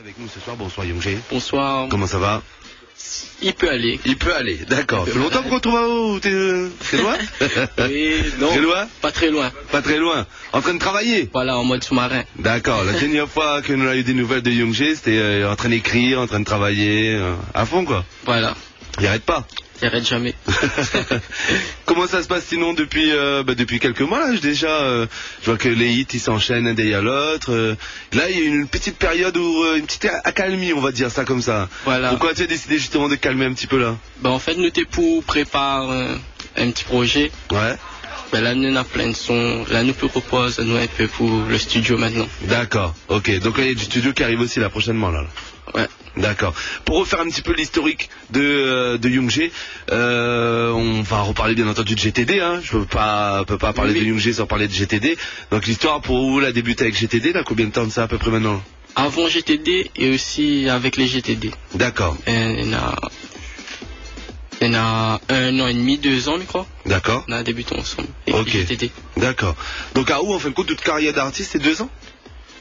Avec nous ce soir, bonsoir Youngé. Bonsoir. Comment ça va? Il peut aller. Il peut aller, d'accord. Ça fait longtemps qu'on trouve à haut, t'es loin? Oui, non. Très loin? Pas très loin. Pas très loin. En train de travailler? Voilà, en mode sous-marin. D'accord. La dernière fois que nous avons eu des nouvelles de Youngé, c'était en train d'écrire, en train de travailler, à fond quoi. Voilà. Il arrête pas. Il arrête jamais. Comment ça se passe sinon depuis quelques mois là déjà je vois que les hits ils s'enchaînent un derrière l'autre. Là il y a une petite période où une petite accalmie, on va dire ça comme ça. Voilà. Pourquoi tu as décidé justement de calmer un petit peu là? En fait, nous t'époux prépare un petit projet. Ouais. Là, nous avons plein de sons. Là, nous propose nous un peu pour le studio maintenant. D'accord. Ok. Donc là il y a du studio qui arrive aussi là prochainement là. Ouais. D'accord. Pour refaire un petit peu l'historique de Youngé, on va reparler bien entendu de GTD. Hein. Je peux pas parler de Youngé sans parler de GTD. Donc l'histoire pour vous l'a débuté avec GTD. Là, combien de temps de ça à peu près maintenant? Avant GTD et aussi avec les GTD. D'accord. Il y en a 1 an et demi, 2 ans, je crois. D'accord. On a débuté ensemble avec Ok. les GTD. D'accord. Donc à où en fin de compte toute carrière d'artiste c'est 2 ans?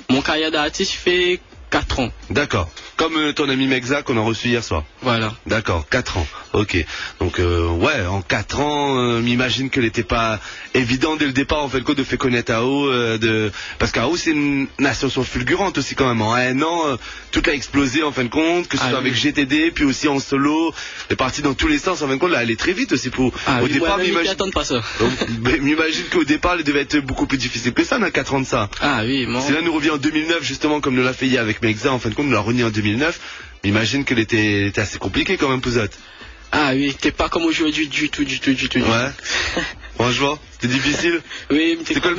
Mon carrière d'artiste fait 4 ans. D'accord. Comme ton ami Mexa qu'on a reçu hier soir. Voilà. D'accord, 4 ans. Ok. Donc ouais, en 4 ans, m'imagine qu'elle n'était pas évident dès le départ en fait de faire connaître AO parce qu'AO c'est une ascension fulgurante aussi quand même. En 1 an, tout a explosé en fin de compte, que ce soit avec GTD, puis aussi en solo, elle est partie dans tous les sens en fin de compte, là elle est très vite aussi pour au départ m'imagine pas ça. M'imagine qu'au départ elle devait être beaucoup plus difficile que ça, dans 4 ans de ça. Ah oui, moi. C'est là nous revient en 2009 justement comme nous l'a fait hier avec Mexa en fin de compte, nous l'a revenu en 2009. J'imagine qu'elle était assez compliquée quand même, Pouzette. Ah oui, t'es pas comme aujourd'hui du tout. Ouais. Franchement, c'était difficile. Oui, mais c'était quoi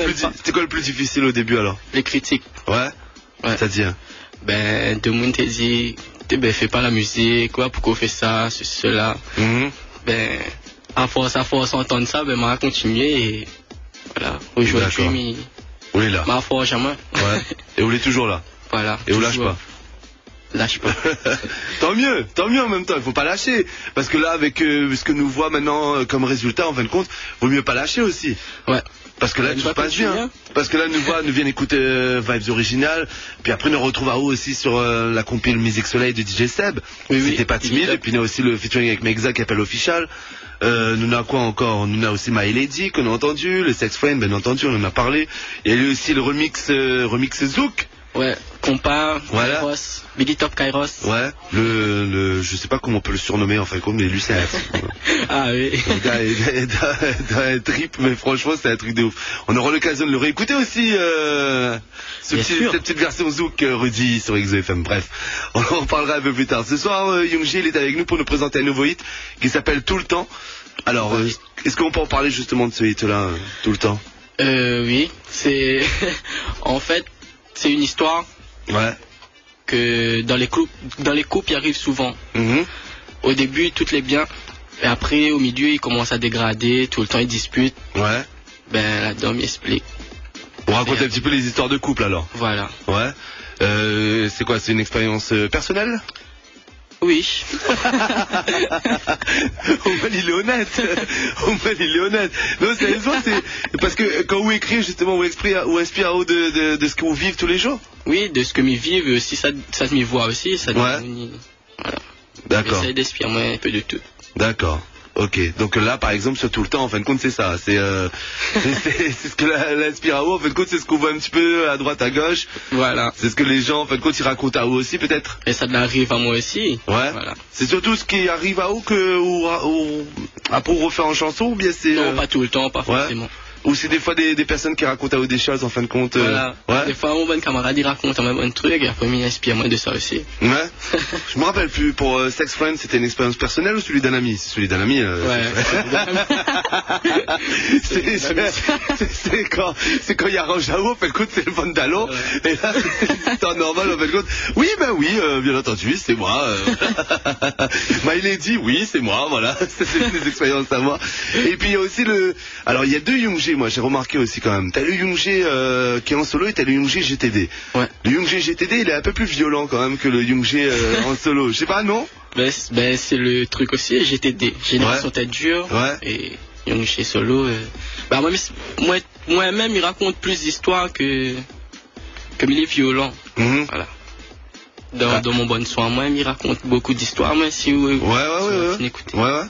le plus difficile au début alors? Les critiques. Ouais. C'est-à-dire? De monde t'a dit, fais pas la musique, quoi, pourquoi on fait ça, cela. À force d'entendre ça, m'a continué et voilà. Aujourd'hui, oui là. Ma force jamais. Ouais. Et vous êtes toujours là. Voilà. Et vous lâche pas. Lâche pas. Tant mieux en même temps, il faut pas lâcher. Parce que là, avec ce que nous voit maintenant comme résultat, en fin de compte, vaut mieux pas lâcher aussi. Ouais. Parce que là, tout se passe bien. Parce que là, nous viennent écouter Vibes Originales. Puis après, nous retrouve à haut aussi sur la compil Musique Soleil de DJ Seb. C'était pas timide. Et puis, nous a aussi le featuring avec Mexa qui appelle Official. Nous a quoi encore? Nous a aussi My Lady qu'on a entendu. Le Sex Friend, bien entendu, on en a parlé. Il y a eu aussi le remix Zouk. Ouais, Compa, voilà. Kairos, Biggie Top Kairos. Ouais, je sais pas comment on peut le surnommer en fin de compte, mais lui c'est ah oui. Le gars est dans un trip, mais franchement c'est un truc de ouf. On aura l'occasion de le réécouter aussi, cette petite version Zouk Rudy sur XOFM. Bref, on en parlera un peu plus tard. Ce soir, Youngé il est avec nous pour nous présenter un nouveau hit qui s'appelle Tout le temps. Alors, est-ce qu'on peut en parler justement de ce hit là, Tout le temps? Oui, c'est en fait. C'est une histoire que dans les couples il arrive souvent. Au début tout est bien et après au milieu il commence à dégrader, tout le temps ils disputent. Ouais. Là-dedans il explique. On raconte un petit peu les histoires de couple alors. Voilà. Ouais. C'est quoi, c'est une expérience personnelle? Oui. Il est honnête. Non, sérieusement, c'est parce que quand vous écrivez justement, vous inspire de ce que vous vivez tous les jours. Oui, de ce que m'y vivent et aussi ça m'y voit aussi. Ça voilà. D'accord. J'essaie d'inspirer un peu de tout. D'accord. Ok, donc là par exemple sur Tout le temps en fin de compte c'est ça, c'est ce que l'inspire à haut, en fin de compte c'est ce qu'on voit un petit peu à droite à gauche. Voilà. C'est ce que les gens en fin de compte ils racontent à haut aussi peut-être. Et ça arrive à moi aussi. Ouais. Voilà. C'est surtout ce qui arrive à haut pour refaire en chanson ou bien c'est. Non pas tout le temps, pas forcément. Ou c'est des fois des personnes qui racontent à haut des choses en fin de compte. Voilà. Des fois mon bon camarade il raconte même un truc et après il inspire moi de ça aussi. Ouais. Je me rappelle plus, pour Sex Friend c'était une expérience personnelle ou celui d'un ami? C'est celui d'un ami. Ouais. C'est quand il y a Ranjao, en fait le compte c'est le Van Dallon. Et là c'est en normal en fait le compte. Oui bien entendu c'est moi. My Lady oui c'est moi, voilà. C'est des expériences à moi. Et puis il y a aussi alors il y a deux Youngé, moi j'ai remarqué aussi quand même. T'as le Youngé qui est en solo et t'as le Youngé GTD. Ouais. Le Youngé GTD il est un peu plus violent quand même que le Youngé en solo. Je sais pas, non? C'est le truc aussi, GTD. Génération tête dure. Ouais. Et Youngé solo. Moi-même il raconte plus d'histoires que il est violent. Voilà. dans mon bon soin, moi, il raconte beaucoup d'histoires, moi, si vous écoutez. Ouais.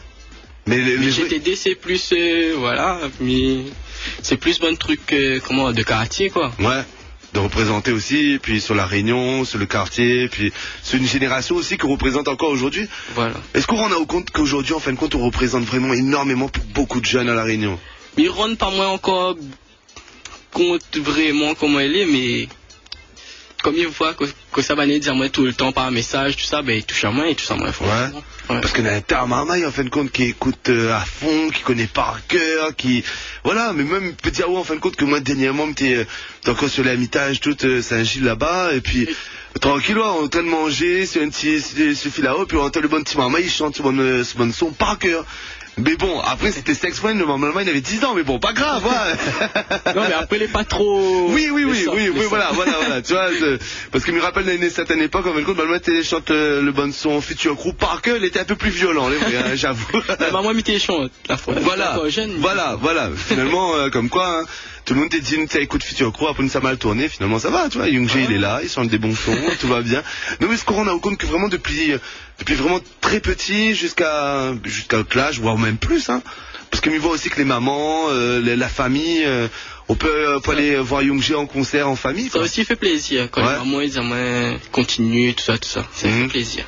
Mais GTD, c'est plus, voilà, mais c'est plus bon truc, de quartier, quoi. Ouais. De représenter aussi, puis sur la Réunion, sur le quartier, puis c'est une génération aussi qu'on représente encore aujourd'hui. Voilà. Est-ce qu'on rend compte qu'aujourd'hui, en fin de compte, on représente vraiment énormément pour beaucoup de jeunes à la Réunion? Mais ils rendent pas moins encore compte vraiment comment elle est, mais comme ils voient que ça va dire moi tout le temps par message, tout ça, ben ils touchent à moi et tout ça moi. Ouais. Parce qu'on a un tas marmaille en fin de compte qui écoute à fond, qui connaît par cœur, qui voilà, mais même peut dire en fin de compte que moi dernièrement t'es encore sur l'amitage toute Saint-Gilles là-bas et puis tranquille en train de manger sur un petit fil là-haut puis on entend le bon petit marmaille, il chante ce bon son par cœur. Mais bon, après c'était Sex Friend, le maman il avait 10 ans, mais bon, pas grave, ouais. Non, mais après il est pas trop. Oui, voilà, tu vois, parce que me rappelle d'une certaine époque, en fin de compte, maman chante le bon son Future Crew, par cœur, il était un peu plus violent, j'avoue. Maman m'était chante, la fois. Voilà, finalement, comme quoi, hein, tout le monde t'a dit, écoute Future Crew, après ça a mal tourné, finalement ça va, tu vois, Youngjae il est là, il chante des bons sons, tout va bien. Non, mais ce qu'on a au compte que vraiment depuis vraiment très petit jusqu'à l'âge, voire même plus, hein. Parce que tu vois aussi que les mamans, la famille, on peut aller voir Youngjae en concert en famille. Ça aussi fait plaisir, quand les mamans ils aiment continuer, tout ça, ça fait plaisir.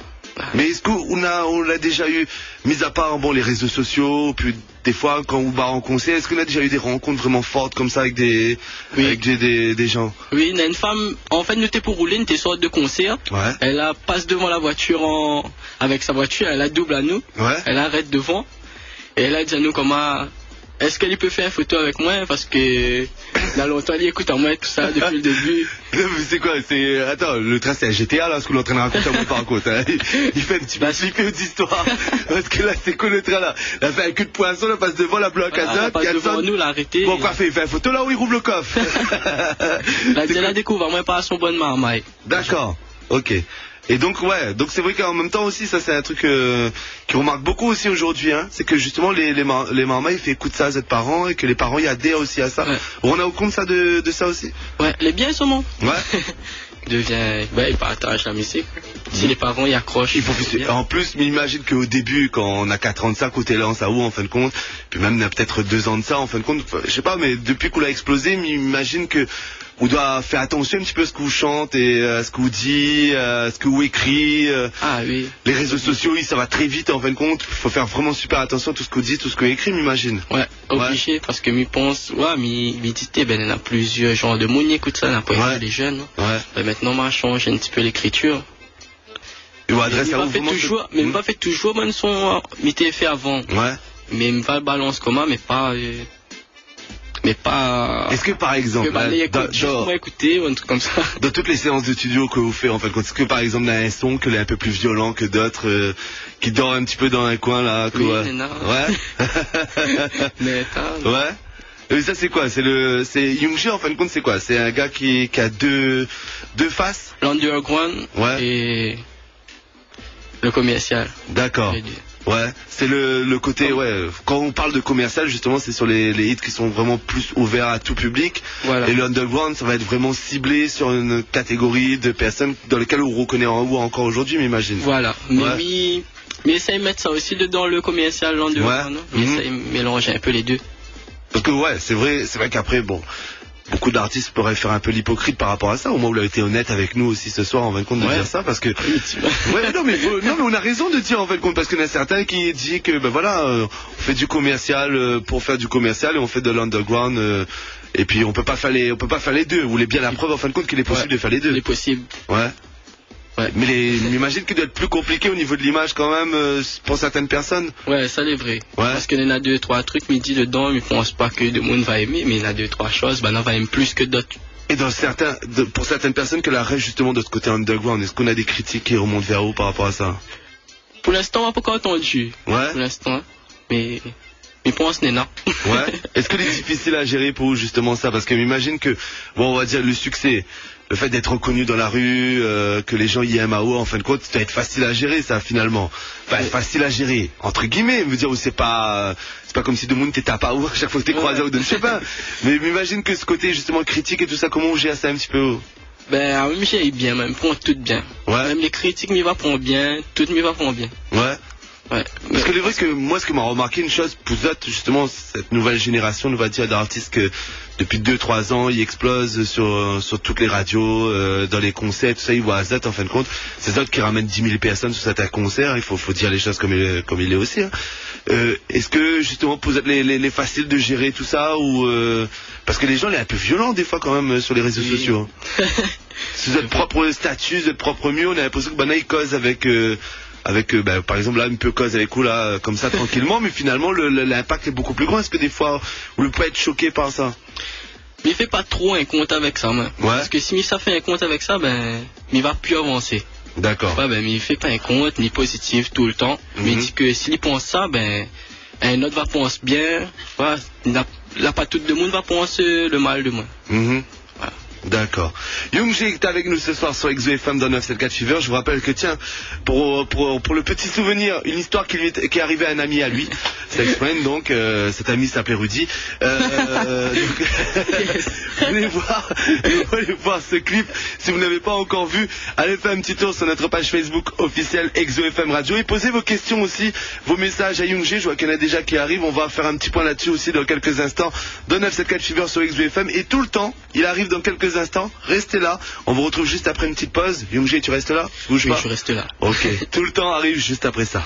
Mais est-ce qu'on l'a déjà eu, mis à part les réseaux sociaux, puis des fois quand on va en concert, est-ce qu'on a déjà eu des rencontres vraiment fortes comme ça avec des gens? Oui, il y a une femme, en fait, nous t'es pour rouler, nous t'es sorte de concert. Ouais. Elle passe devant la voiture avec sa voiture, elle a double à nous. Ouais. Elle arrête devant et elle a dit à nous comment. Est-ce qu'elle peut faire une photo avec moi? Parce que dans longtemps, il écoute à moi tout ça depuis le début. Non, mais c'est quoi? Attends, le train c'est un GTA là, ce qu'on est en train de raconter à moi par contre. Hein. Il fait un petit peu d'histoire. Parce que là, c'est quoi le train là? Il a fait un cul de poisson, il passe devant la bloc à elle passe devant nous, l'a arrêté. Bon, quoi fait? Il fait une photo là où il rouvre le coffre. Elle a découvert, moi pas son bon marmaille. D'accord, ok. Et donc c'est vrai qu'en même temps aussi ça c'est un truc qui remarque beaucoup aussi aujourd'hui, hein, c'est que justement les marmailles fait écouter ça à ses parents et que les parents y adhèrent aussi à ça. Ouais. On a au compte ça de ça aussi. Ouais, les biens sont bons. Ouais. Ils partagent la musique. Si les parents y accrochent. En plus, m'imagine qu'au début, quand on a 4 ans de ça, côté là, ça en fin de compte, puis même on a peut-être 2 ans de ça, en fin de compte, je sais pas, mais depuis qu'on l'a explosé, m'imagine que on doit faire attention un petit peu à ce que vous chante et à ce que vous dit, à ce que vous écrit. Ah oui. Les réseaux sociaux, ça va très vite en fin de compte. Il faut faire vraiment super attention à tout ce que vous dit, tout ce que vous écrit, m'imagine. Ouais, obligé, parce que m'y pense, il y en a plusieurs genres de monde, écoute ça, n'a pas les jeunes. Ouais. Maintenant, on change un petit peu l'écriture. Mais pas fait toujours, même son, m'était fait avant. Ouais. Mais me va le balance comment, mais pas. Est-ce que par exemple, écouter ou un truc comme ça. Dans toutes les séances de studio que vous faites, en fait, est-ce que par exemple, il y a un son qui est un peu plus violent que d'autres, qui dort un petit peu dans un coin là, quoi. Oui, ouais. Ouais. Et ça c'est quoi? C'est Youngjae en fin de compte, c'est quoi? C'est un gars qui a deux faces. L'underground et le commercial. D'accord. Ouais, c'est le côté, quand on parle de commercial, justement, c'est sur les hits qui sont vraiment plus ouverts à tout public. Voilà. Et le underground, ça va être vraiment ciblé sur une catégorie de personnes dans lesquelles on reconnaît en haut encore aujourd'hui, m'imagine. Voilà. Mais essaye de mettre ça aussi dedans le commercial, l'underground. Mais essaye de mélanger un peu les deux. Parce que c'est vrai qu'après, beaucoup d'artistes pourraient faire un peu l'hypocrite par rapport à ça. Au moins, vous l'avez été honnête avec nous aussi ce soir en fin de compte de dire ça, parce que non mais on a raison de dire en fin de compte, parce qu'il y en a certains qui disent que on fait du commercial pour faire du commercial et on fait de l'underground et puis on peut pas faire les deux. Vous voulez bien la preuve en fin de compte qu'il est possible de faire les deux. Il est possible. Ouais. Mais j'imagine qu'il doit être plus compliqué au niveau de l'image quand même pour certaines personnes. Ouais, ça c'est vrai. Parce qu'il y en a 2-3 trucs midi dedans, mais je pense pas que le monde va aimer, mais il y en a 2-3 choses, on va aimer plus que d'autres. Et pour certaines personnes que la reste justement de ce côté underground, est-ce qu'on a des critiques qui remontent vers vous par rapport à ça? Pour l'instant, on n'a pas encore entendu. Ouais. Pour l'instant, mais pour l'instant, non. Ouais. Est-ce que c'est difficile à gérer pour vous justement ça? Parce que m'imagine que, on va dire le succès, le fait d'être reconnu dans la rue, que les gens y aiment à haut, en fin de compte, ça doit être facile à gérer, ça, finalement. Enfin, facile à gérer, entre guillemets, me dire, où c'est pas comme si tout le monde t'était à haut à chaque fois que t'es croisé ou de je sais pas. Mais m'imagine que ce côté, justement, critique et tout ça, comment on gère ça un petit peu? Ben, même j'ai bien, même prend tout bien. Ouais. Même les critiques m'y va prendre bien, tout m'y va prendre bien. Ouais. Ouais. Parce que c'est vrai que moi, ce que m'a remarqué, une chose, Pouzot, justement, cette nouvelle génération, on va dire, d'artistes que depuis 2-3 ans, ils explosent sur toutes les radios, dans les concerts, tout ça, ils voient Azat, en fin de compte. C'est Zot qui ramène 10 000 personnes sur certains concerts, il faut dire les choses comme il est aussi. Hein. Est-ce que, justement, Pouzot, les facile de gérer tout ça, ou parce que les gens, ils sont un peu violents, des fois, quand même, sur les réseaux sociaux. Hein. C'est votre propre statut, votre propre mieux, on a l'impression que Bana, il cause avec par exemple là, un peu cause avec vous là, comme ça tranquillement, mais finalement l'impact est beaucoup plus grand. Est-ce que des fois vous pouvez être choqué par ça? Mais il fait pas trop un compte avec ça, man. Ouais. Parce que si ça fait un compte avec ça, ben il va plus avancer. D'accord. Ouais, mais il fait pas un compte ni positif tout le temps. Mais il dit que s'il pense ça, ben un autre va penser bien. Voilà, là pas tout le monde va penser le mal de moi. D'accord. Youngji est avec nous ce soir sur Exo FM dans 974 Fever. Je vous rappelle que tiens, pour le petit souvenir, une histoire qui est arrivée à un ami à lui. C'est explain donc, cet ami s'appelait Rudy. Vous allez voir ce clip. Si vous n'avez pas encore vu, allez faire un petit tour sur notre page Facebook officielle Exo FM Radio et posez vos questions aussi, vos messages à Youngji. Je vois qu'il y en a déjà qui arrivent. On va faire un petit point là-dessus aussi dans quelques instants dans 974 Fever sur Exo FM. Et tout le temps, il arrive dans quelques instants, restez là, on vous retrouve juste après une petite pause. Youngji, tu restes là? Bouge pas. Oui, je reste là. Ok, tout le temps arrive juste après ça.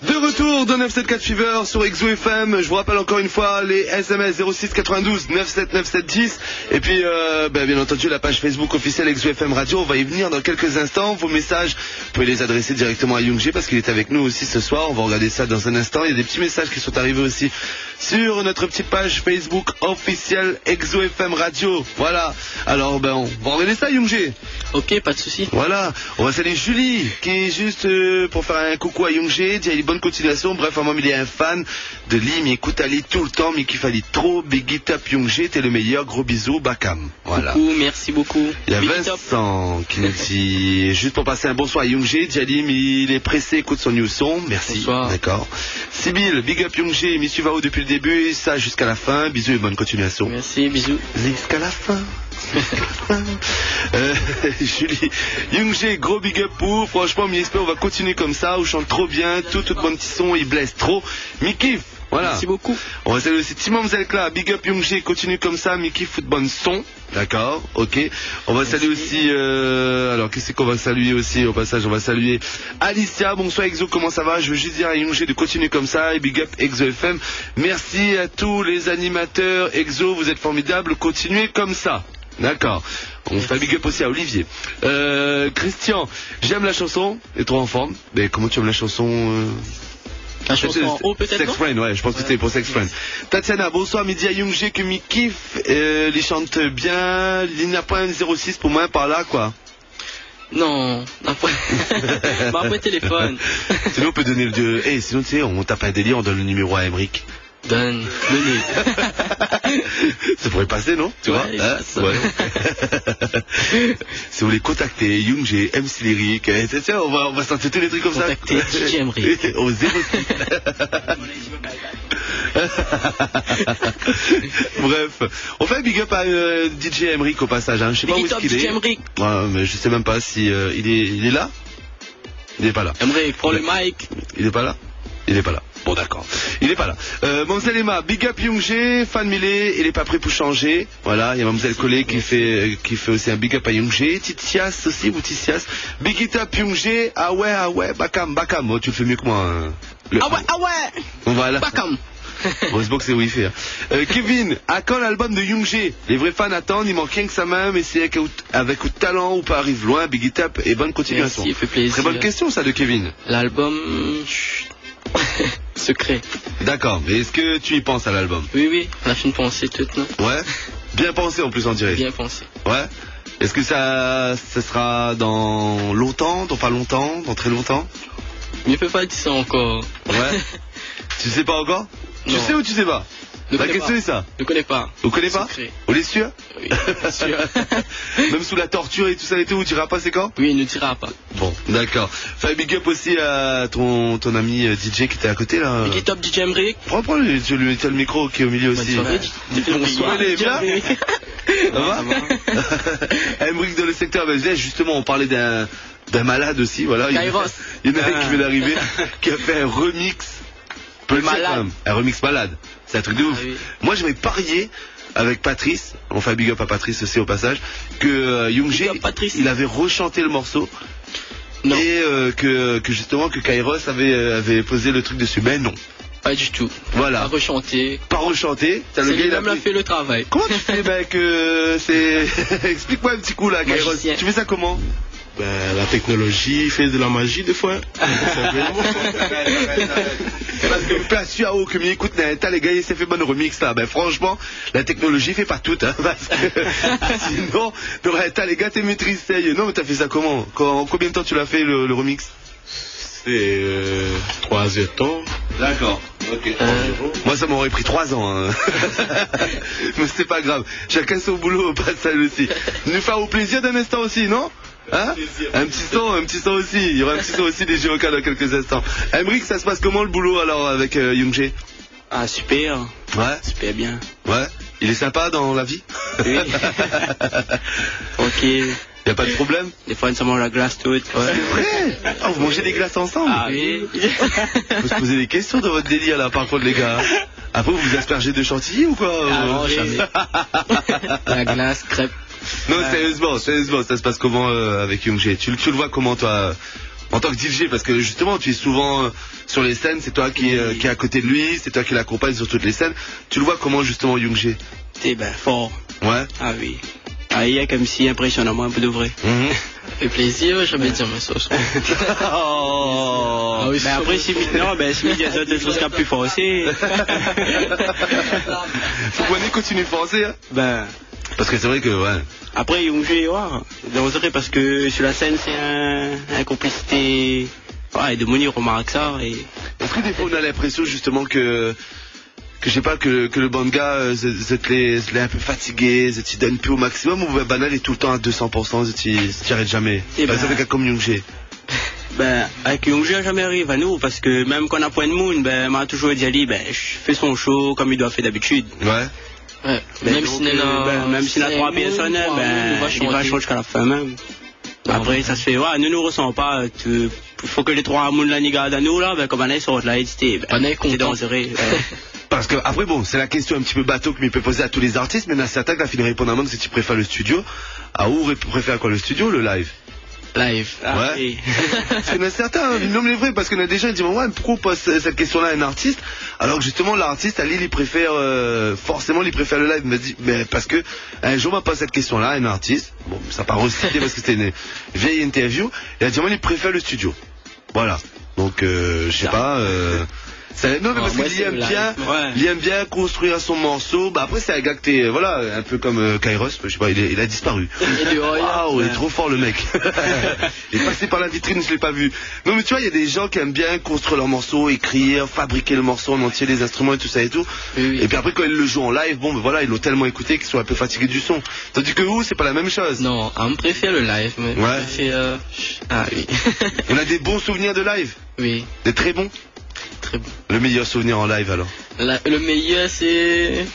De retour dans 974 Fever sur Exo FM. Je vous rappelle encore une fois les SMS 06 92 97 97 10 et puis bien entendu la page Facebook officielle Exo FM Radio. On va y venir dans quelques instants. Vos messages, vous pouvez les adresser directement à Youngji parce qu'il est avec nous aussi ce soir. On va regarder ça dans un instant. Il y a des petits messages qui sont arrivés aussi sur notre petite page Facebook officielle Exo FM Radio. Voilà. Alors on va regarder ça, Youngji. Ok, pas de souci. Voilà. On va saluer Julie qui est juste pour faire un coucou à Youngji. Dire bonne continuation. Bref, moi il est un fan de Lee, mais écoute Ali tout le temps, mais qui fallait trop. Big it up Youngji, t'es le meilleur. Gros bisous, Bakam. Voilà. Coucou, merci beaucoup. Il y a Vincent qui nous dit juste pour passer un bonsoir à Youngji. Dialim, il est pressé, écoute son new son. Merci. Bonsoir. D'accord. Sibyl, big up Youngji, m'y suivez depuis le début, et ça jusqu'à la fin. Bisous et bonne continuation. Merci, bisous. Jusqu'à la fin. Julie, Youngji, gros big up pour. Franchement, j'espère on va continuer comme ça. On chante trop bien, tout bon petit son, il blesse trop. Mickey. Voilà. Merci beaucoup. On va saluer aussi Timon Zelkla, big up Youngji, continue comme ça, Mickey, fout de bon son. D'accord, ok. On va saluer aussi, alors qu'est-ce qu'on va saluer aussi au passage? On va saluer Alicia, bonsoir Exo, comment ça va? Je veux juste dire à Youngji de continuer comme ça et big up Exo FM. Merci à tous les animateurs Exo, vous êtes formidables, continuez comme ça. D'accord. On fait un big up aussi à Olivier. Christian, j'aime la chanson, et trop en forme. Mais comment tu aimes la chanson La chanson en haut peut-être? Sex Friend, ouais, je pense que c'était pour Sex Friend. Tatiana, bonsoir, midi à Youngji, que m'y kiffe, les chante bien, il n'y a pas un 06 pour moi par là, quoi. Non, après téléphone. Sinon on peut donner le... sinon tu sais, on tape un délire, on donne le numéro à Emric. Donnez. Ça pourrait passer, non? Tu vois hein? Ouais. Si vous voulez contacter Youngji, MC Lyric, on va sortir tous les trucs comme contacter ça. DJ Emric. Au 06. Bref, on fait un big up à DJ Emric au passage. Hein. Je sais pas où est-ce qu'il est. Emric. Ouais, mais je sais même pas si il est là. Il est pas là. Emric, prends le mic. Il est pas là. Il est pas là. Bon d'accord, il est pas là. Mademoiselle Emma, big up Youngji, fan Millet, il est pas prêt pour changer. Voilà, il y a Mademoiselle Collet qui fait aussi un big up à Youngji. Titias aussi, ou Titias. Big it up Youngji, ah ouais, Bakam, oh, tu le fais mieux que moi. Hein. Ah ouais. Voilà. Bakam. Bon, c'est bon que c'est Wi-Fi. Hein. Kevin, à quand l'album de Youngji? Les vrais fans attendent, il manque rien que sa main, mais c'est avec talent ou pas arrive loin, big it up et bonne continuation. Merci, fait plaisir. Très bonne question ça de Kevin. L'album... secret. D'accord, mais est-ce que tu y penses à l'album? Oui, on a fait une pensée toute, non? Ouais. Bien pensé en plus, on dirait. Bien pensé. Ouais. Est-ce que ça sera dans longtemps, dans pas longtemps, dans très longtemps? Mais il peut pas dire ça encore. Ouais. Tu sais pas encore? Tu sais ou tu sais pas? La question est ça. Ne connais pas. Vous connaissez pas? On est sûr? Oui, sûr. Même sous la torture et tout ça et tout, tu iras pas, c'est quand? Oui, il ne tirera pas. Bon, d'accord. Fais big up aussi à ton ami DJ qui était à côté là. Big up DJ Emric. Prends, tu lui mets le micro qui est au milieu aussi. Bonsoir. Il est bien. Ça va? Emric dans le secteur, justement, on parlait d'un malade aussi, voilà. Il y en a un qui vient d'arriver, qui a fait un remix. Un remix malade. C'est un truc de ouf. Oui. Moi, j'avais parié avec Patrice, on fait un big up à Patrice aussi au passage, que Youngji, il avait rechanté le morceau. Non. Et que justement que Kairos avait posé le truc dessus. Mais non. Pas du tout. Voilà. Pas rechanté. Pas rechanté. C'est lui même a fait le travail. Comment tu fais, mec? Explique-moi un petit coup là, Kairos. Tu fais ça comment? Ben, la technologie fait de la magie des fois. Parce que place Suao que m'écoute, t'as les gars, il s'est fait bon remix là. Ben franchement, la technologie fait pas tout, hein. Parce que sinon, t'as les gars, t'es maîtrisé. Non, mais t'as fait ça comment? Combien de temps tu l'as fait le remix? C'est 3 temps. D'accord. Okay. Moi ça m'aurait pris 3 ans hein. Mais c'est pas grave. Chacun son boulot au passage aussi. Nous faire au plaisir d'un instant aussi, non? Hein? Un petit son aussi. Il y aura un petit son aussi des JOK dans quelques instants. Emric, ça se passe comment le boulot alors avec Youngji? Ah super. Ouais. Super bien. Ouais. Il est sympa dans la vie? Oui. Ok. Y a pas de problème? Des fois, on mange la glace toute. Ouais. C'est vrai? Ah, vous mangez des glaces ensemble? Ah oui. Vous se posez des questions dans votre délire là, par contre, les gars. Après, vous vous aspergez de chantilly ou quoi? Ah non, jamais. La glace, crêpe. Non, sérieusement, ça se passe comment avec Youngji? Tu le vois comment, toi, en tant que DJ? Parce que justement, tu es souvent sur les scènes, c'est toi qui est à côté de lui, c'est toi qui l'accompagne sur toutes les scènes. Tu le vois comment, justement, Youngji? C'est ben fort. Ouais. Ah oui. Ah, il y a comme si impressionnamment un peu de vrai. Fait plaisir, jamais dire ma sauce. Oh. Ah oui, mais après, si il y a d'autres choses qui sont plus fort aussi. Faut qu'on continue français, hein? Ben. Parce que c'est vrai que, ouais. Après, Youngji, ouais. Parce que sur la scène, c'est un complicité. Ouais, de Mounir remarque ça. Est-ce que des fois, on a l'impression, justement, que je sais pas, que le banga, vous êtes un peu fatigué, vous êtes donne plus au maximum, ou Banal est tout le temps à 200%, vous t'y jamais? Par exemple, avec comme Youngji. Ben, avec Youngji, jamais arrive à nous, parce que même quand on a Point de Moon, ben, m'a toujours dit Ali, ben, je fais son show comme il doit faire d'habitude. Ouais. Ouais. Même s'il a 3 personnes, ben, il va changer jusqu'à la fin même. Après, ça se fait, ouais, nous ressent pas, il faut que les 3 Moon la nigade à nous, là, ben, comme on est sur la édité, ben, c'est dangereux. Parce que après bon, c'est la question un petit peu bateau que m'il peut poser à tous les artistes, mais il y en a certains qui a fini de répondre à moi que si tu préfères le studio, ou préfères quoi, le studio ou le live? Live. Ouais. Oui. Parce qu'il y en a certains, non mais vrai, parce qu'il y en a des gens qui disent ouais, pourquoi on pose cette question-là à un artiste, alors que justement l'artiste, il préfère forcément il préfère le live. Il m'a dit, mais parce que un jour on m'a posé cette question-là à un artiste, bon ça part recyclé parce que c'était une vieille interview, il a dit moi il préfère le studio. Voilà. Donc je sais pas. Non mais parce qu'il aime bien construire son morceau. Bah après c'est un gars que t'es un peu comme Kairos, je sais pas, il a disparu. Waouh, il est trop fort le mec. Il est passé par la vitrine, je l'ai pas vu. Non mais tu vois, il y a des gens qui aiment bien construire leur morceau, écrire, fabriquer le morceau en entier, les instruments et tout ça et tout. Oui. Et puis après quand ils le jouent en live, bon ben voilà, ils l'ont tellement écouté qu'ils sont un peu fatigués du son. Tandis que vous, c'est pas la même chose. Non, on préfère le live, mais ouais. On préfère... Ah oui. On a des bons souvenirs de live. Oui. Des très bons. Très bon. Le meilleur souvenir en live alors? Le meilleur c'est...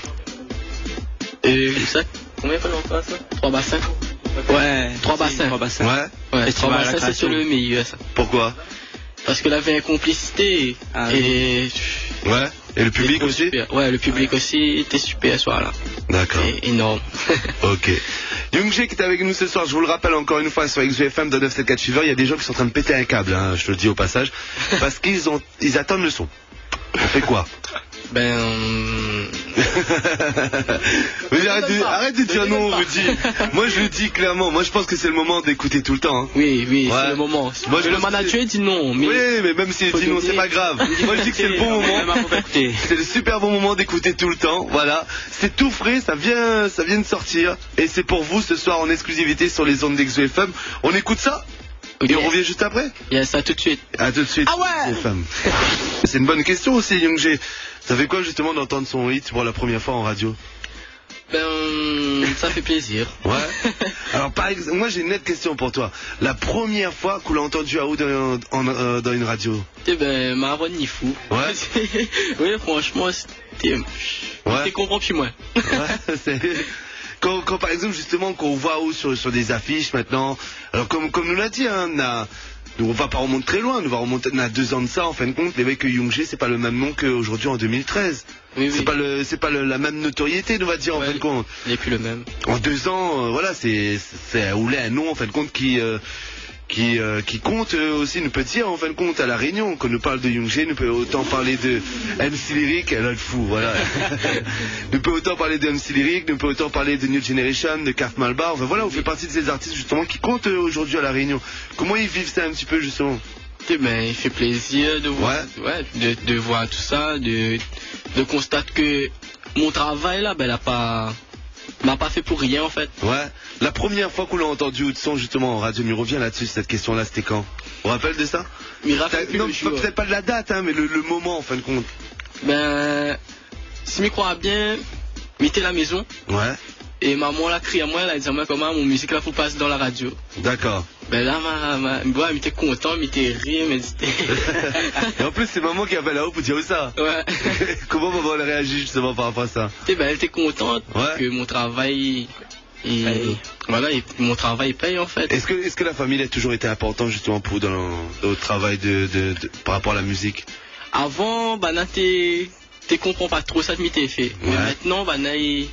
ça, combien il faut en faire ça? 3 bassins. Ouais, 3 bassins. 3 bassins. Ouais, 3 bassins c'est le meilleur ça. Pourquoi? Parce qu'il avait une complicité. Et... Ouais, et le public aussi? Super. Ouais, le public aussi était super ce soir-là. D'accord. Énorme. Ok. Youngji qui est avec nous ce soir, je vous le rappelle encore une fois sur XVFM de 974 Fever, il y a des gens qui sont en train de péter un câble, hein, je te le dis au passage, parce qu'ils attendent le son. On fait quoi? Ben... Mais arrête de dire non, Rudy. Moi je le dis clairement, moi je pense que c'est le moment d'écouter tout le temps. Hein. Oui, c'est le moment. Moi, le manager dit non. Mais... Oui, mais même s'il dit non, c'est pas grave. Moi je dis que c'est le bon moment. C'est le super bon moment d'écouter tout le temps. Voilà, c'est tout frais, ça vient de sortir. Et c'est pour vous ce soir en exclusivité sur les ondes d'XVFM. On écoute ça? Et on revient juste après? Yes, à tout de suite. À tout de suite. Ah ouais. Les femmes. C'est une bonne question aussi, Youngjae. Ça fait quoi justement d'entendre son hit pour la première fois en radio? Ça fait plaisir. Ouais. Alors par exemple, moi j'ai une nette question pour toi. La première fois qu'on l'a entendu à où dans une radio? Marwan ni fou. Ouais. Oui, franchement, c'était comprends plus moi. Ouais, c'est... Quand par exemple justement qu'on voit où sur des affiches maintenant, alors comme nous l'a dit, hein, on va pas remonter très loin, on va remonter à 2 ans de ça en fin de compte, mais avec Youngjae c'est pas le même nom qu'aujourd'hui en 2013. Oui, c'est pas la même notoriété, on va dire en fin de compte. Il n'est plus le même. En 2 ans, voilà, c'est un nom en fin de compte qui compte aussi, nous peut dire en fin de compte à La Réunion. Quand nous parle de Youngjae, nous peut autant parler de MC Lyric, elle a le fou, voilà. Nous peut autant parler de MC Lyric, nous peut autant parler de New Generation, de Kaf Malbar. Enfin voilà, on fait partie de ces artistes justement qui comptent aujourd'hui à La Réunion. Comment ils vivent ça un petit peu justement? Il fait plaisir de voir, de voir tout ça, de constater que mon travail là, m'a pas fait pour rien en fait. Ouais. La première fois qu'on l'a entendu ou de son justement en radio, on revient là-dessus, cette question-là, c'était quand? On rappelle de ça? Non, peut-être pas de la date, hein, mais le moment en fin de compte. Si m'y crois bien, mettez la maison. Ouais. Et maman l'a crié à moi, elle a dit à moi comment mon musique là faut passer dans la radio. D'accord. Là, elle était content, elle était rire, mais c'était... Et en plus, c'est maman qui appelle là-haut pour dire ça. Ouais. Comment maman elle a réagi justement par rapport à ça? Elle était contente que mon travail... mon travail paye en fait. Est-ce que la famille a toujours été importante justement pour dans le travail par rapport à la musique? Avant, tu comprends pas trop ça que m'était fait. Mais maintenant,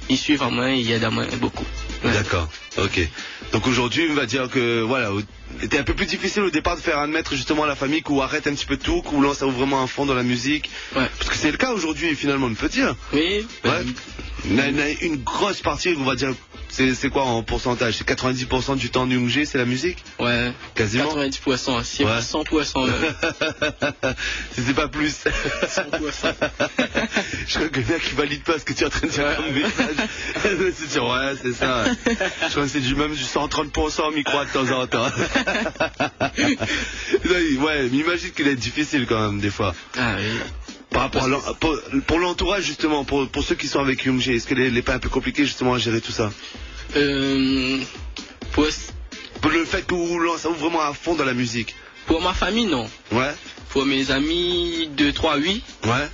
ils suivent à moi, ils aident à moi beaucoup. Ouais. D'accord, ok. Donc aujourd'hui, on va dire que voilà, c'était un peu plus difficile au départ de faire admettre justement à la famille qu'on arrête un petit peu tout, qu'on lance vraiment un fond dans la musique. Ouais. Parce que c'est le cas aujourd'hui finalement, on peut dire. Oui. Une grosse partie, on va dire, c'est quoi en pourcentage? C'est 90% du temps de Youngjae, c'est la musique? Ouais. Quasiment. 90%, c'est 100% même. C'est pas plus. 100%. Je crois que le mec qui valide pas ce que tu es en train de dire comme message. C'est sûr, ouais, c'est ça. Je crois que c'est du 130% micro de temps en temps. Ouais, mais imagine qu'il est difficile quand même des fois. Ah oui. Par rapport pour l'entourage justement, pour ceux qui sont avec Youngjae, est-ce qu'il n'est pas un peu compliqué justement à gérer tout ça? Pour le fait que vous lancez vraiment à fond dans la musique. Pour ma famille, non. Ouais. Pour mes amis, 2, 3, oui. Ouais.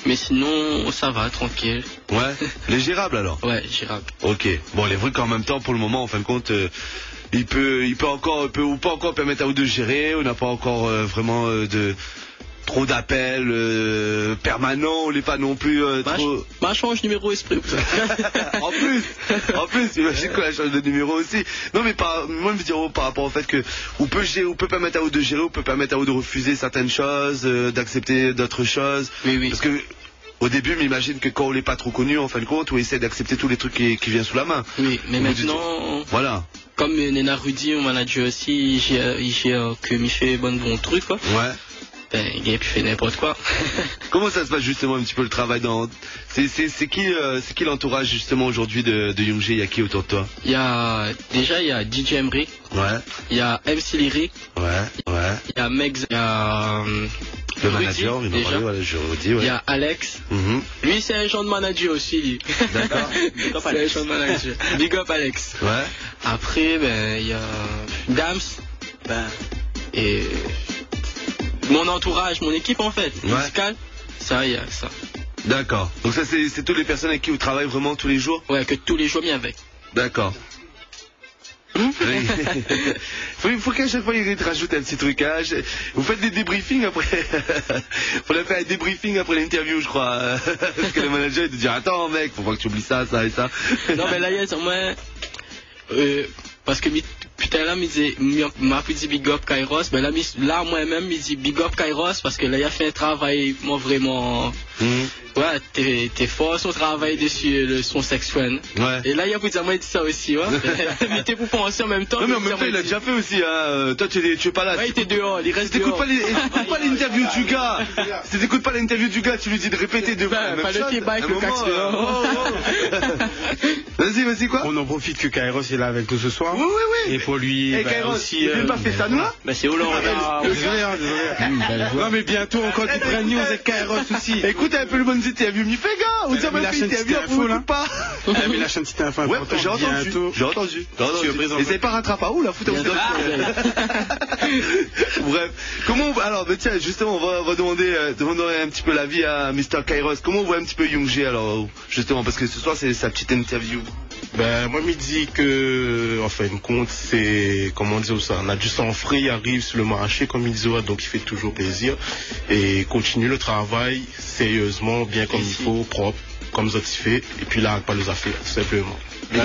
Mais sinon, ça va, tranquille. Ouais. Les gérables alors? Ouais, gérables. Ok. Bon, il est vrai qu'en même temps, pour le moment, en fin de compte, il peut pas encore permettre à vous de gérer, on n'a pas encore vraiment trop d'appels permanents, on n'est pas non plus trop... change numéro esprit. en plus, imagine qu'on a changé de numéro aussi. Non mais moi je veux dire par rapport au fait que on peut permettre à vous de gérer, on peut permettre à vous de refuser certaines choses, d'accepter d'autres choses. Oui. Parce que au début, m'imagine que quand on n'est pas trop connu, en fin de compte, on essaie d'accepter tous les trucs qui viennent sous la main. Oui, mais maintenant, voilà. Comme Nena Rudy, mon manager aussi, il gère que m'y fait bon truc quoi. Ouais. Il fait n'importe quoi. Comment ça se passe justement un petit peu le travail dans... C'est qui l'entourage justement aujourd'hui de Youngjae? Il y a qui autour de toi? Il y a DJ Emric. Ouais. Il y a MC Lyric. Ouais. Il y a Megs. Il y a le manager, il m'a parlé, je vous dis. Ouais. Il y a Alex. Lui c'est un genre de manager aussi. Lui. D'accord. C'est un genre de manager. Big up Alex. Ouais. Après il y a Dams. Et mon entourage, mon équipe en fait, musicale, ça y a ça. D'accord. Donc ça c'est toutes les personnes avec qui vous travaillez vraiment tous les jours? Ouais, que tous les jours bien avec. D'accord. Il faut qu'à chaque fois il te rajoute un petit trucage. Vous faites des débriefings après. Faut faire un débriefing après l'interview, je crois. Parce que le manager il te dit attends mec, faut pas que tu oublies ça et ça. Non mais là il y a moi parce que putain là m'a dit big up Kairos, mais là moi-même il dit big up Kairos parce que là il a fait un travail moi vraiment ouais t'es fort son travail dessus le son sexuel. Ouais. Et là il a dit moi il dit ça aussi ouais. Mais t'es pour penser en même temps. Non mais en même temps il a déjà fait aussi hein. Toi tu es pas là. Ouais il était dehors, il reste dehors. T'écoutes pas l'interview du gars. Si t'écoutes pas l'interview du gars, tu lui dis de répéter deux fois. Pas le feedback le cax. Vas-y quoi. On en profite que Kairos est là avec nous ce soir. Oui. Et pour lui. Eh, Kairos, aussi, il n'a pas fait ça, nous là? Bah, c'est Hollande. Désolé, désolé. Non, mais bientôt encore du brand news avec Kairos aussi. Écoute un peu le bon site, vu, m'y fait gars. On dit à ma fille, t'as vu, on ne pas. Mais la chaîne petite info. Ouais, j'ai entendu. Essaye pas rattraper à où la foutre. Bref, comment, alors, tiens, justement, on va demander un petit peu l'avis à Mr. Kairos. Comment on voit un petit peu Youngji, alors, justement, parce que ce soir, c'est sa petite interview. Ben, moi, il me dit que, en fin de compte, c'est, comment dire ça, on a du sang frais, il arrive sur le marché, comme il dit, donc il fait toujours plaisir, et continue le travail, sérieusement, bien comme il faut, propre, comme ça il fait, et puis là, pas les affaires, tout simplement.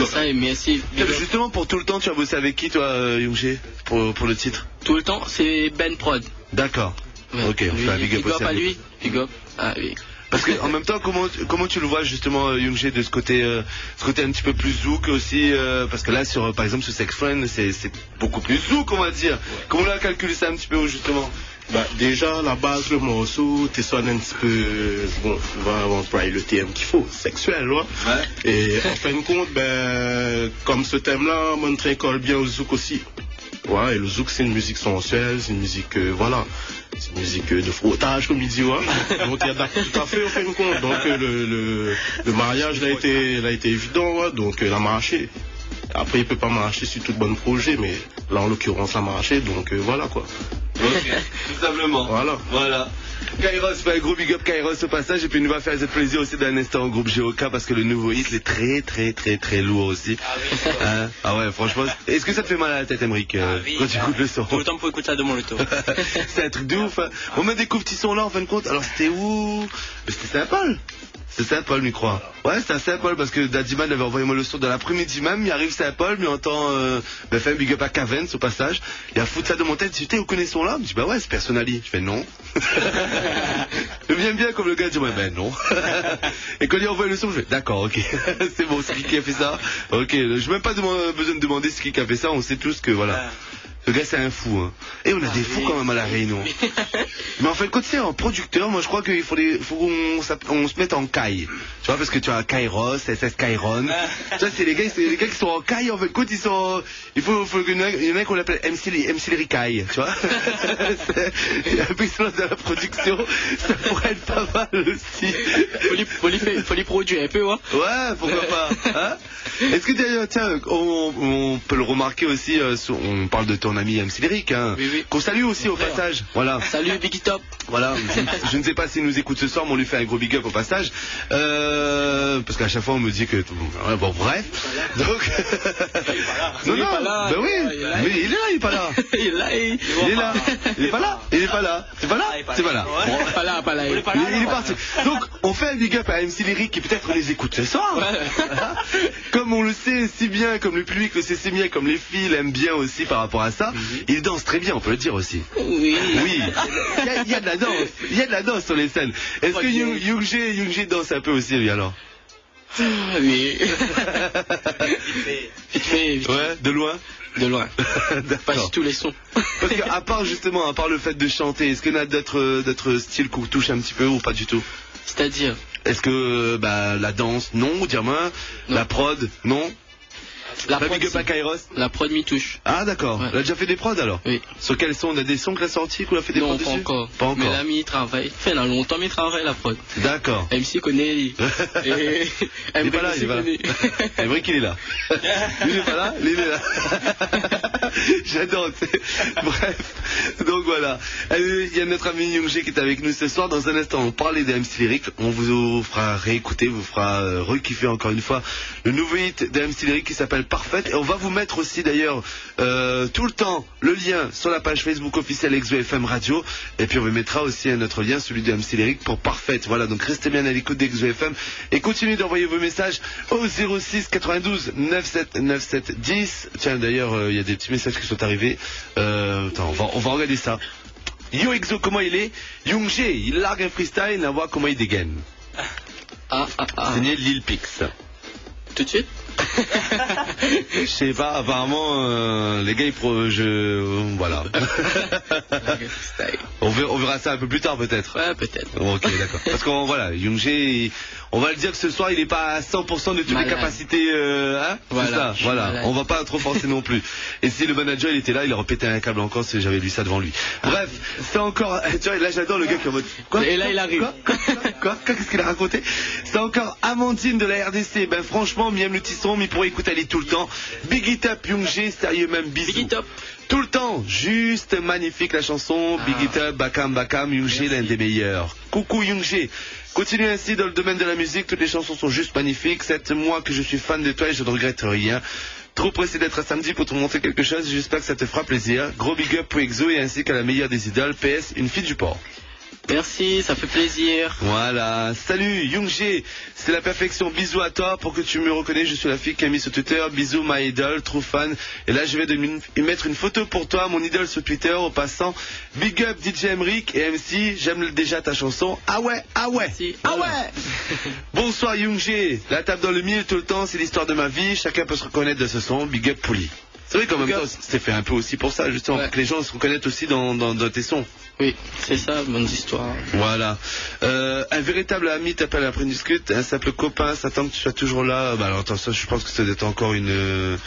Ça, et merci. Justement, pour tout le temps, tu as bossé avec qui, toi, Youngji, pour le titre? Tout le temps, c'est Ben Prod. D'accord. Ouais. Ok, on fait un big up aussi à lui. Big up. Ah oui. Parce que en même temps, comment tu le vois justement, Youngji, de ce côté un petit peu plus zouk aussi, parce que là, par exemple, sur Sex Friend, c'est beaucoup plus zouk, on va dire. Comment on a calculé ça un petit peu justement? Bah, déjà, la base, le morceau, t'es sonné un petit peu, bon, on va employer le terme qu'il faut, sexuel, ouais. Et en fin de compte, ben, comme ce thème-là, Montré colle bien au zouk aussi. Ouais, et le zouk, c'est une musique sensuelle, c'est une musique, voilà. C'est une musique de frottage, comme il dit, ouais. Donc, il y a tout à fait, en fin de compte. Donc, le mariage, là, a été évident, ouais. Donc, il a marché. Après, il peut pas marcher sur tout bon projet, mais là, en l'occurrence, ça a marché. Donc, voilà, quoi. Ok, tout simplement. Voilà. Kairos, fait un gros big up Kairos au passage, et puis il nous va faire cette plaisir aussi d'un instant au groupe GOK, parce que le nouveau hit est très lourd aussi. Ah oui. Hein? Ah ouais, franchement. Est-ce que ça te fait mal à la tête, Emric, quand tu écoutes le son? Tout le temps pour écouter ça de mon loto. C'est un truc de ouf. Hein. On met des coups petits sons là en fin de compte. Alors c'était où? C'était Saint-Paul. C'est Saint-Paul, je crois. Ouais, c'est à Saint-Paul, parce que Daddyman avait envoyé moi le son de l'après-midi même. Il arrive Saint-Paul, mais on entend fait un big up à Cavens au passage. Il a foutu ça de mon tête. Je dis, vous connaissez son là? Je dis, bah ouais, c'est Personali. Je fais non. Je viens bien comme le gars dit, ouais, ben non. Et quand il a envoyé le son, je fais, d'accord, ok. C'est bon, c'est qui a fait ça? Ok, je n'ai même pas besoin de demander c'est qui a fait ça. On sait tous que voilà. Le gars c'est un fou, hein. Et on a des fous quand même à la Réunion. Mais en fait, quand c'est un producteur, moi je crois qu'il faut qu'on se mette en caille. Tu vois, parce que tu as Kairos, SS Kairon. Tu vois, c'est les gars qui sont en caille, en fait, quand ils sont, il y en a qu'on l'appelle MC Ricaille, tu vois. Il y a un peu de la production, ça pourrait être pas mal aussi. Faut les produire un peu, ouais. Ouais, pourquoi pas, hein. Est-ce que d'ailleurs, tiens, on peut le remarquer aussi, on parle de ton ami MC Lyric, hein, oui. Qu'on salue aussi au passage, voilà. Salut Biggie Top. Voilà, je ne sais pas s'il nous écoute ce soir, mais on lui fait un gros big up au passage, parce qu'à chaque fois on me dit que, ouais, bon bref, donc, non, ben oui, mais il est là, il est pas là. Il est là, il est pas là, il est pas là, c'est pas là, c'est pas là. Bon, pas là. Il est parti. Donc, on fait un big up à MC Lyric qui peut-être les écoute ce soir. Voilà. Comme on le sait si bien, comme le public le sait si bien, comme les filles l'aiment bien aussi par rapport à ça, il danse très bien, on peut le dire aussi. Oui. Il y a de la danse. Il y a de la danse sur les scènes. Est-ce que Youngji danse un peu aussi, lui, alors? Oui. Vite fait. Ouais, de loin? De loin. Pas sur tous les sons. Parce qu'à part le fait de chanter, est-ce qu'il y en a d'autres styles qu'on touche un petit peu ou pas du tout? C'est-à-dire? Est-ce que la danse, non, Diamant? La prod, non? La prod, big up à Kairos. La prod m'y touche. Ah d'accord, ouais. Elle a déjà fait des prods alors? Oui. Sur quels sons? On a des sons qu'elle a sortis, qu'on a fait des prods dessus? Non, pas encore. Pas encore. Mais l'ami il travaille. Fait là longtemps mais il travaille la prod. D'accord. MC connaît. Il est pas là, il est pas là. C'est vrai qu'il est là. Il est pas là, il est là. J'adore. Bref, donc voilà. Il y a notre ami Youngji qui est avec nous ce soir. Dans un instant, on parlait de MC Lyric. On vous fera réécouter, vous fera re-kiffer encore une fois le nouveau hit de MC Lyric qui s'appelle Parfaite. Et on va vous mettre aussi d'ailleurs tout le temps le lien sur la page Facebook officielle XEFM Radio. Et puis on vous mettra aussi notre lien, celui de MC Lyric pour Parfaite. Voilà, donc restez bien à l'écoute d'XEFM et continuez d'envoyer vos messages au 06 92 97 97 10. Tiens, d'ailleurs, il y a des petits messages qui sont arrivés. Attends, on va regarder ça. Yo Exo, comment il est? Youngji, il largue un freestyle, on voit comment il dégaine. Signé Lil Pix. Tout de suite? Je sais pas, apparemment, les gars, voilà. On verra ça un peu plus tard, peut-être. Ouais, peut-être. Ok, d'accord. Parce qu'on, voilà, Youngjae, on va le dire que ce soir, il est pas à 100% de toutes les capacités, hein. Voilà, c'est ça, voilà. On va pas trop forcer non plus. Et si le manager, il était là, il aurait pété un câble encore si j'avais lu ça devant lui. Bref, c'est encore, tu vois, là, j'adore le gars qui est en mode, quoi? Et là, il arrive. Quoi? Qu'est-ce qu'il a raconté? C'est encore Amandine de la RDC. Ben, franchement, Miam le Tisson, mais pour écouter aller tout le temps. Big It Up, Youngjae, sérieux même, bisous. Big It Up. Tout le temps, juste magnifique la chanson. Big It Up, Bakam, Youngjae, l'un des meilleurs. Coucou Youngjae. Continue ainsi dans le domaine de la musique, toutes les chansons sont juste magnifiques. 7 mois que je suis fan de toi et je ne regrette rien. Trop pressé d'être à samedi pour te montrer quelque chose, j'espère que ça te fera plaisir. Gros big up pour Exo et ainsi qu'à la meilleure des idoles, PS, une fille du port. Merci, ça fait plaisir. Voilà, salut Youngjae, c'est la perfection, bisous à toi, pour que tu me reconnais, je suis la fille qui a mis sur Twitter, bisous my idol, trop fan, et là je vais mettre une photo pour toi, mon idole sur Twitter, au passant, big up DJ Emric et MC, j'aime déjà ta chanson, ah ouais, Merci. ah ouais. Bonsoir Youngjae, la table dans le mille tout le temps, c'est l'histoire de ma vie, chacun peut se reconnaître de ce son, big up Pouli. C'est vrai qu'en même temps, c'est fait un peu aussi pour ça, justement, pour que les gens se reconnaissent aussi dans tes sons. Oui, c'est ça, bonne histoire. Voilà. Un véritable ami t'appelle après une discute, un simple copain s'attend que tu sois toujours là. Bah alors attends, ça, je pense que ça doit être encore une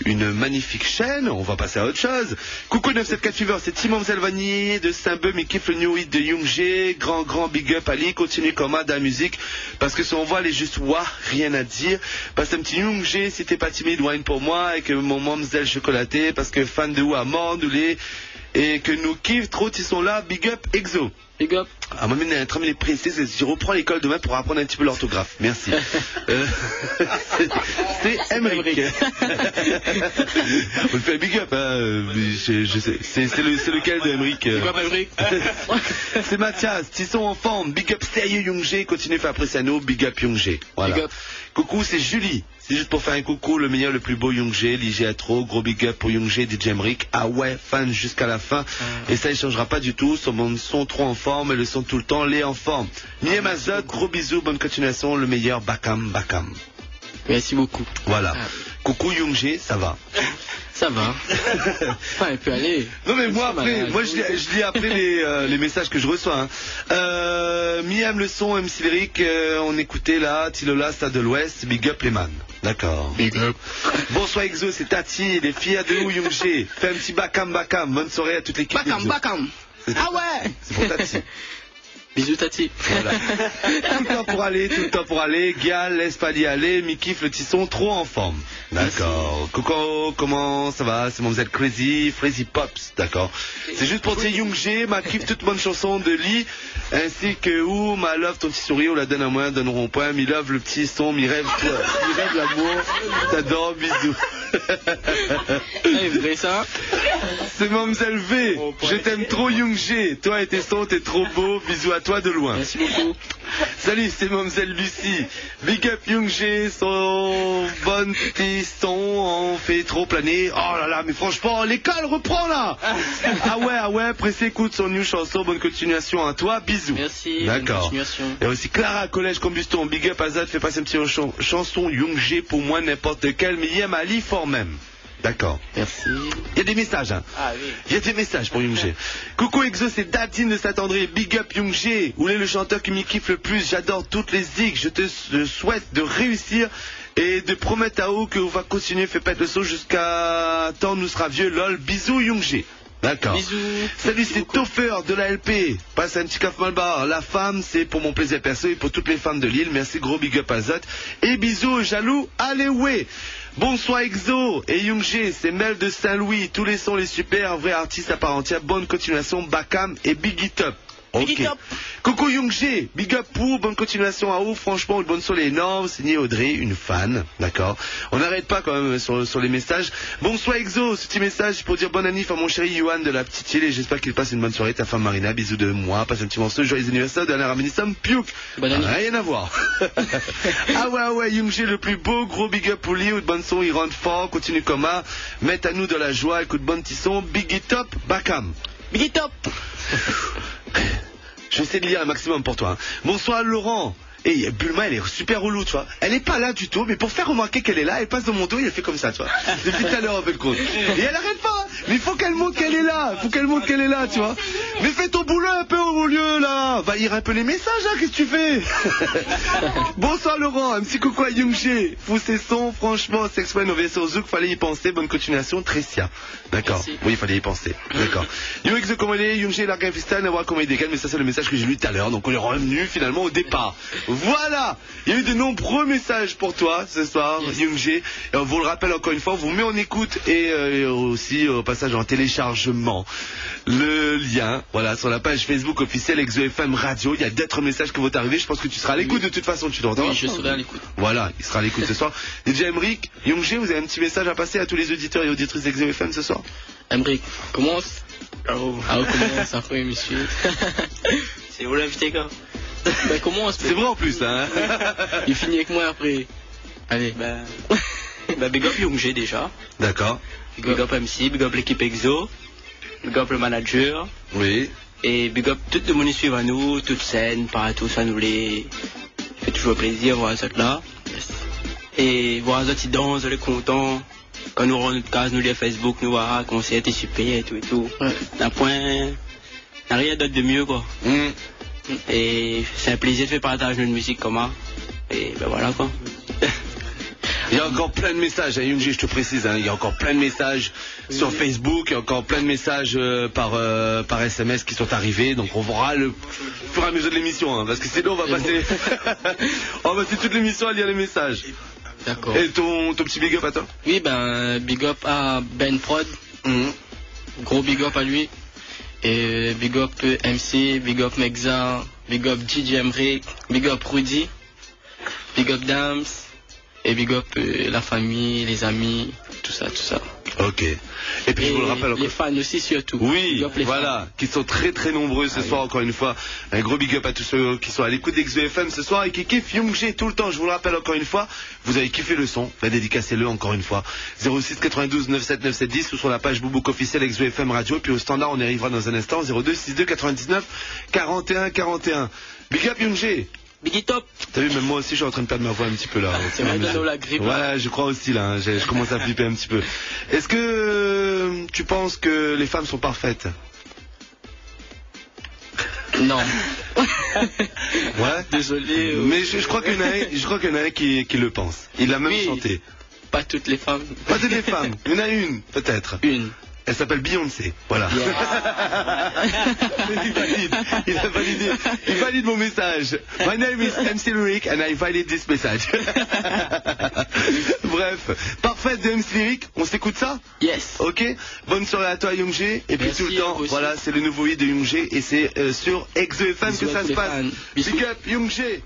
magnifique chaîne, on va passer à autre chose. Coucou 974 Fever, c'est Timon Zelvani de Saint-Beuh, mais kiffe le new hit de Youngjae, grand big up Ali, continue comme de la musique, parce que son voix elle est juste wah, rien à dire. Passe un petit Youngjae, si t'es pas timide, wine pour moi, et que mon mamzelle chocolaté, parce que fan de ou à mort, et que nous kiffe trop, ils sont là, big up Exo. Big up. Ah, moi, un tram les précises, je reprends l'école demain pour apprendre un petit peu l'orthographe. Merci. C'est Emric. On le fait big up, hein. Je sais. C'est lequel de Emric? C'est Mathias, Tisson en forme. Big up sérieux Youngjae, continue à faire apprécier à nous. Big up Youngjae. Voilà. Big up. Coucou, c'est Julie. C'est juste pour faire un coucou, le meilleur, le plus beau Youngjae, l'IG trop, gros big up pour Youngjae, DJ Emric. Ah ouais, fan jusqu'à la fin. Et ça, il changera pas du tout. Son son trop en forme et le son tout le temps, les en forme. Miem Azot, gros bisous, bonne continuation, le meilleur, Bakam. Merci beaucoup. Voilà. Coucou Youngjae, ça va? Ça va. Enfin, il peut aller. Non mais moi après, je lis après les messages que je reçois. Hein. Miam le son, MC Lyric, on écoutait là, Tilola, Stade de l'Ouest, big up les man. D'accord. Big up. Bonsoir Exo, c'est Tati, les filles de où Youngjae. Fais un petit Bakam. Bonne soirée à toute l'équipe. Bakam. Ah ouais. C'est pour Tati. Bisous Tati. Voilà. Tout le temps pour aller. Gial, laisse pas y aller. Mikif, le Tisson, trop en forme. D'accord. Coco, comment ça va? C'est Mlle Crazy Pops. D'accord. C'est juste pour dire Youngjae, ma kiffe toute bonne chanson de Lee, ainsi que où ma love ton petit sourire, on la donne à moi, donneront point. Mi love le petit son, mi rêve l'amour. T'adore, bisous. C'est vrai ça? C'est Mlle V. Je t'aime trop Youngjae. Toi et tes sons, t'es trop beau. Bisous à toi de loin. Merci beaucoup. Salut, c'est Mlle Lucie. Big up Youngjae, son bon petit son, on fait trop planer. Oh là là, mais franchement, l'école reprend là. Ah ouais, pressé, écoute son new chanson, bonne continuation à toi, bisous. Merci. D'accord. Il y a aussi Clara, collège Combustion, big up Azad, fais passer un petit chanson Youngjae pour moi n'importe quel, mais Yem Ali fort même. D'accord. Merci. Il y a des messages, hein. Ah oui. Il y a des messages pour Youngjae. Coucou Exo, c'est Dadine de Saint-André. Big up Youngjae. Où est le chanteur qui m'y kiffe le plus? J'adore toutes les zigs. Je te souhaite de réussir et de promettre à haut que on va continuer. Fais pète le saut jusqu'à temps nous sera vieux. Lol. Bisous Youngjae. D'accord. Bisous. Salut, c'est Toffer de la LP. Passe un petit caf malbar. La femme, c'est pour mon plaisir perso et pour toutes les femmes de l'île. Merci, gros big up Azot. Et bisous, jaloux. Allez, ouais. Bonsoir Exo et Youngjae, c'est Mel de Saint-Louis. Tous les sons, les super, vrais artistes à part entière. Bonne continuation, Bakam et Big It Up. Ok. Coucou Youngjae, big up pour, bonne continuation à vous. Franchement, une bonne soirée énorme. Signé Audrey, une fan. D'accord. On n'arrête pas quand même sur les messages. Bonsoir Exo, ce petit message pour dire bonne annif à mon chéri Yohan de la petite île et j'espère qu'il passe une bonne soirée. Ta femme Marina, bisous de moi. Passe un petit morceau, joyeux anniversaire de la Raminissom Piouk. Rien à voir. Ah ouais, Youngjae le plus beau, gros big up pour lui. Ou de bonne son, il rentre fort, continue comme ça. Mette à nous de la joie, écoute bonne petit son. Big It Up, Bakam. Big It Up. Je vais essayer de lire un maximum pour toi. Hein. Bonsoir Laurent. Et Bulma, elle est super relou, tu vois. Elle est pas là du tout, mais pour faire remarquer qu'elle est là, elle passe dans mon dos et elle fait comme ça, tu vois. Depuis tout à l'heure, en fait, compte. Et elle arrête pas. Mais il faut qu'elle montre qu'elle est là. Il faut qu'elle montre qu'elle est là, tu vois. Mais fais ton boulot un peu au lieu, là. Va lire un peu les messages, là. Qu'est-ce que tu fais? Bonsoir, Laurent. Un petit coucou à Youngé. Fous ses sons, franchement. Sexuel, Nové sur Zouk. Fallait y penser. Bonne continuation. Tressia. D'accord. Oui, il fallait y penser. D'accord. Yo, Exo, comment il est? Youngé, Larga Fistal, Nawa, comment il décale. Mais ça, c'est le message que j'ai lu tout à l'heure. Donc, on est revenu finalement au départ. Voilà. Il y a eu de nombreux messages pour toi ce soir, Youngé. On vous le rappelle encore une fois, on vous met en écoute et aussi au passage en téléchargement. Le lien, voilà, sur la page Facebook officielle Exo FM Radio. Il y a d'autres messages qui vont arriver. Je pense que tu seras à l'écoute de toute façon, tu l'entends? Oui, je serai à l'écoute. Voilà, il sera à l'écoute ce soir. DJ Emric, Youngé, vous avez un petit message à passer à tous les auditeurs et auditrices d'Exo FM ce soir? Emric, commence. Commence après, monsieur. C'est vous l'invité, quoi. Ben commence. C'est vrai en plus, hein. Il finit avec moi après. Allez. Big up Youngé déjà. D'accord. Big up MC, big up l'équipe Exo, big up le manager. Oui. Et big up tout le monde qui suit à nous, toute scène, partout, ça nous les fait toujours plaisir voir ça là. Yes. Et voir ça qui dansent, les contents. Quand nous rendons notre case, nous les Facebook, nous voir concert et super et tout et tout. Ouais. D'un point, n'a rien d'autre de mieux quoi. Et c'est un plaisir de faire partager notre musique comme ça. Et ben voilà quoi. Il y a encore plein de messages, hein, Youngé, je te précise, hein, il y a encore plein de messages sur Facebook, il y a encore plein de messages par SMS qui sont arrivés, donc on verra le fur et à mesure de l'émission, hein, parce que sinon on va passer on va passer toute l'émission à lire les messages. D'accord. Et ton petit big up à toi? Oui, big up à Ben Prod. Gros big up à lui. Et big up MC, big up Mexa, big up DJ Emric, big up Rudy, big up Dams, et big up la famille, les amis, tout ça. Ok. Et puis je vous le rappelle encore. Les fans aussi surtout. Oui, voilà, qui sont très très nombreux ce soir encore une fois. Un gros big up à tous ceux qui sont à l'écoute d'Exo FM ce soir et qui kiffent Youngé tout le temps. Je vous le rappelle encore une fois, vous avez kiffé le son, dédicacez-le encore une fois. 06 92 97 97 10 ou sur la page Boubouk officielle Exo FM Radio. Puis au standard on y arrivera dans un instant. 02 62 99 41 41. Big up Youngé. Biggie top. T'as vu, même moi aussi je suis en train de perdre ma voix un petit peu là. C'est vrai que la grippe. Ouais, je crois aussi là, hein. Je commence à flipper un petit peu. Est-ce que tu penses que les femmes sont parfaites? Non. Ouais. Désolé. Mais je crois qu'il y en a un qui le pense. Il l'a même chanté. Pas toutes les femmes. Pas toutes les femmes. Il y en a une, peut-être. Une. Elle s'appelle Beyoncé, voilà. Il a validé. Il valide mon message. My name is MC Lyric and I validate this message. Bref, parfait de MC Lyric, on s'écoute ça? Yes. Ok. Bonne soirée à toi Youngé. Et puis tout le temps, voilà, c'est le nouveau hit de Youngé et c'est sur Exo FM que ça se passe. Big up Youngé.